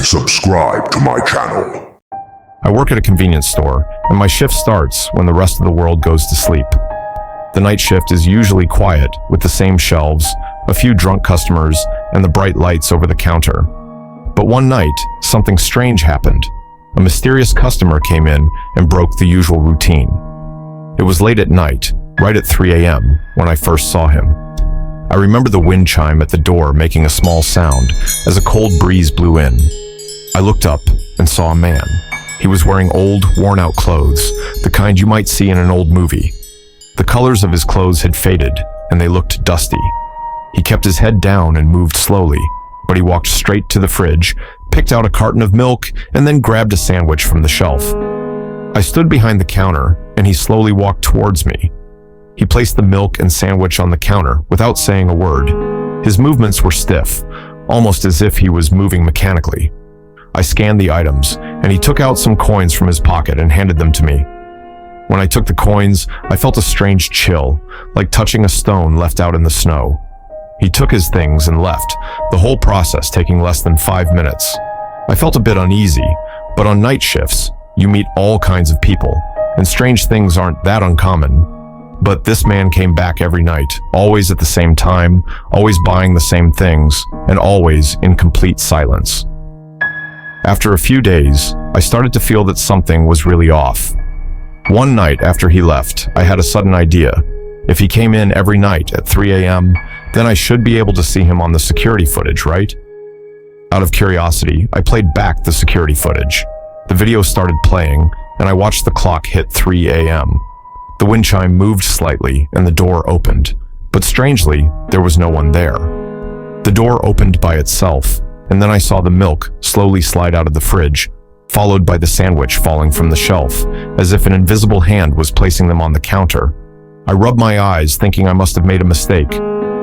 subscribe to my channel. I work at a convenience store, and my shift starts when the rest of the world goes to sleep. The night shift is usually quiet, with the same shelves, a few drunk customers, and the bright lights over the counter. But one night, something strange happened. A mysterious customer came in and broke the usual routine. It was late at night, right at 3 a.m., when I first saw him. I remember the wind chime at the door making a small sound as a cold breeze blew in. I looked up and saw a man. He was wearing old, worn-out clothes, the kind you might see in an old movie. The colors of his clothes had faded, and they looked dusty. He kept his head down and moved slowly, but he walked straight to the fridge, picked out a carton of milk, and then grabbed a sandwich from the shelf. I stood behind the counter, and he slowly walked towards me. He placed the milk and sandwich on the counter without saying a word. His movements were stiff, almost as if he was moving mechanically. I scanned the items, and he took out some coins from his pocket and handed them to me. When I took the coins, I felt a strange chill, like touching a stone left out in the snow. He took his things and left, the whole process taking less than 5 minutes. I felt a bit uneasy, but on night shifts, you meet all kinds of people, and strange things aren't that uncommon. But this man came back every night, always at the same time, always buying the same things, and always in complete silence. After a few days, I started to feel that something was really off. One night after he left, I had a sudden idea. If he came in every night at 3 a.m., then I should be able to see him on the security footage, right? Out of curiosity, I played back the security footage. The video started playing, and I watched the clock hit 3 a.m. The wind chime moved slightly, and the door opened. But strangely, there was no one there. The door opened by itself, and then I saw the milk slowly slide out of the fridge, followed by the sandwich falling from the shelf, as if an invisible hand was placing them on the counter. I rubbed my eyes, thinking I must have made a mistake.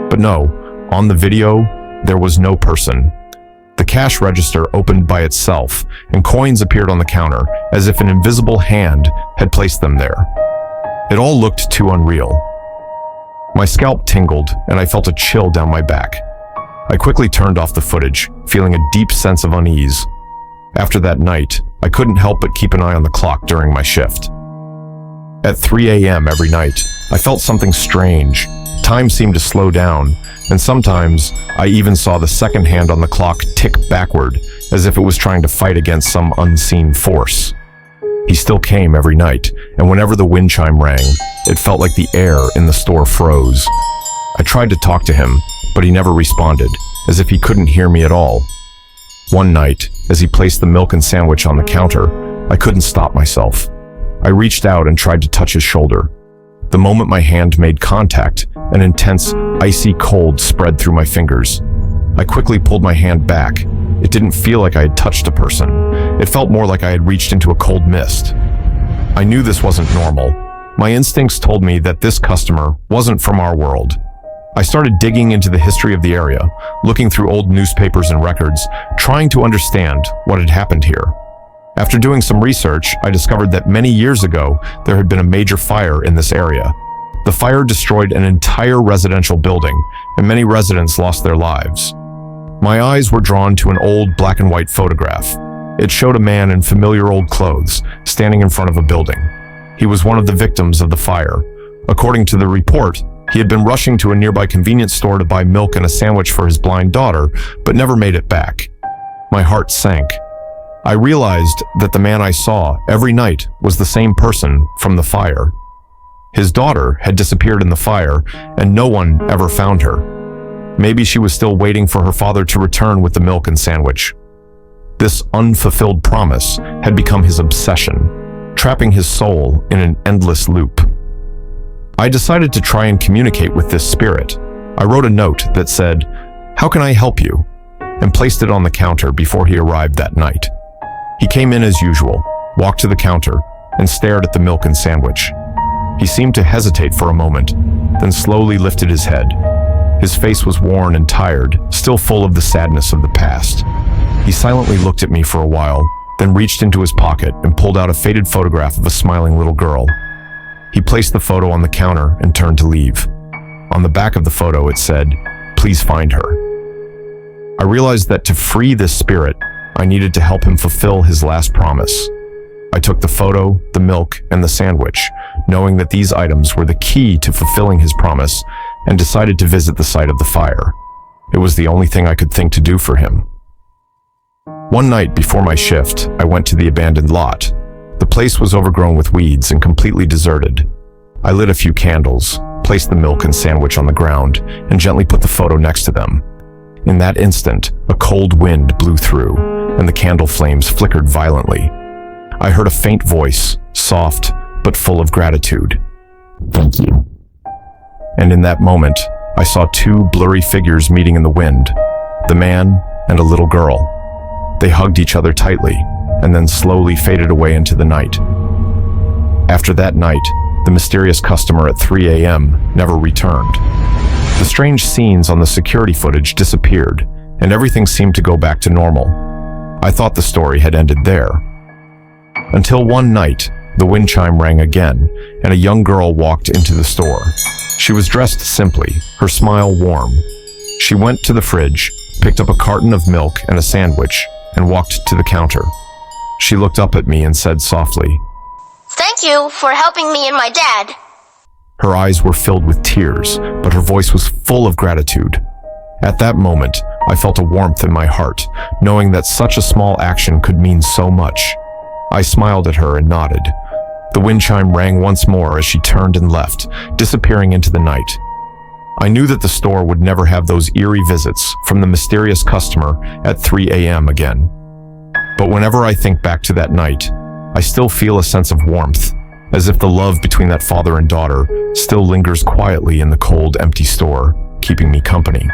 But no, on the video, there was no person. The cash register opened by itself, and coins appeared on the counter, as if an invisible hand had placed them there. It all looked too unreal. My scalp tingled, and I felt a chill down my back. I quickly turned off the footage, feeling a deep sense of unease. After that night, I couldn't help but keep an eye on the clock during my shift. At 3 a.m. every night, I felt something strange. Time seemed to slow down, and sometimes I even saw the second hand on the clock tick backward, as if it was trying to fight against some unseen force. He still came every night, and whenever the wind chime rang, it felt like the air in the store froze. I tried to talk to him, but he never responded, as if he couldn't hear me at all. One night, as he placed the milk and sandwich on the counter, I couldn't stop myself. I reached out and tried to touch his shoulder. The moment my hand made contact, an intense, icy cold spread through my fingers. I quickly pulled my hand back. It didn't feel like I had touched a person. It felt more like I had reached into a cold mist. I knew this wasn't normal. My instincts told me that this customer wasn't from our world. I started digging into the history of the area, looking through old newspapers and records, trying to understand what had happened here. After doing some research, I discovered that many years ago, there had been a major fire in this area. The fire destroyed an entire residential building, and many residents lost their lives. My eyes were drawn to an old black and white photograph. It showed a man in familiar old clothes, standing in front of a building. He was one of the victims of the fire. According to the report, he had been rushing to a nearby convenience store to buy milk and a sandwich for his blind daughter, but never made it back. My heart sank. I realized that the man I saw every night was the same person from the fire. His daughter had disappeared in the fire, and no one ever found her. Maybe she was still waiting for her father to return with the milk and sandwich. This unfulfilled promise had become his obsession, trapping his soul in an endless loop. I decided to try and communicate with this spirit. I wrote a note that said, "How can I help you?" and placed it on the counter before he arrived that night. He came in as usual, walked to the counter, and stared at the milk and sandwich. He seemed to hesitate for a moment, then slowly lifted his head. His face was worn and tired, still full of the sadness of the past. He silently looked at me for a while, then reached into his pocket and pulled out a faded photograph of a smiling little girl. He placed the photo on the counter and turned to leave. On the back of the photo, it said, "Please find her." I realized that to free this spirit, I needed to help him fulfill his last promise. I took the photo, the milk, and the sandwich, knowing that these items were the key to fulfilling his promise, and decided to visit the site of the fire. It was the only thing I could think to do for him. One night before my shift, I went to the abandoned lot. The place was overgrown with weeds and completely deserted. I lit a few candles, placed the milk and sandwich on the ground, and gently put the photo next to them. In that instant, a cold wind blew through, and the candle flames flickered violently. I heard a faint voice, soft but full of gratitude. "Thank you." And in that moment, I saw two blurry figures meeting in the wind, the man and a little girl. They hugged each other tightly, and then slowly faded away into the night. After that night, the mysterious customer at 3 a.m. never returned. The strange scenes on the security footage disappeared, and everything seemed to go back to normal. I thought the story had ended there. Until one night, the wind chime rang again, and a young girl walked into the store. She was dressed simply, her smile warm. She went to the fridge, picked up a carton of milk and a sandwich, and walked to the counter. She looked up at me and said softly, "Thank you for helping me and my dad." Her eyes were filled with tears, but her voice was full of gratitude. At that moment, I felt a warmth in my heart, knowing that such a small action could mean so much. I smiled at her and nodded. The wind chime rang once more as she turned and left, disappearing into the night. I knew that the store would never have those eerie visits from the mysterious customer at 3 a.m. again. But whenever I think back to that night, I still feel a sense of warmth, as if the love between that father and daughter still lingers quietly in the cold, empty store, keeping me company.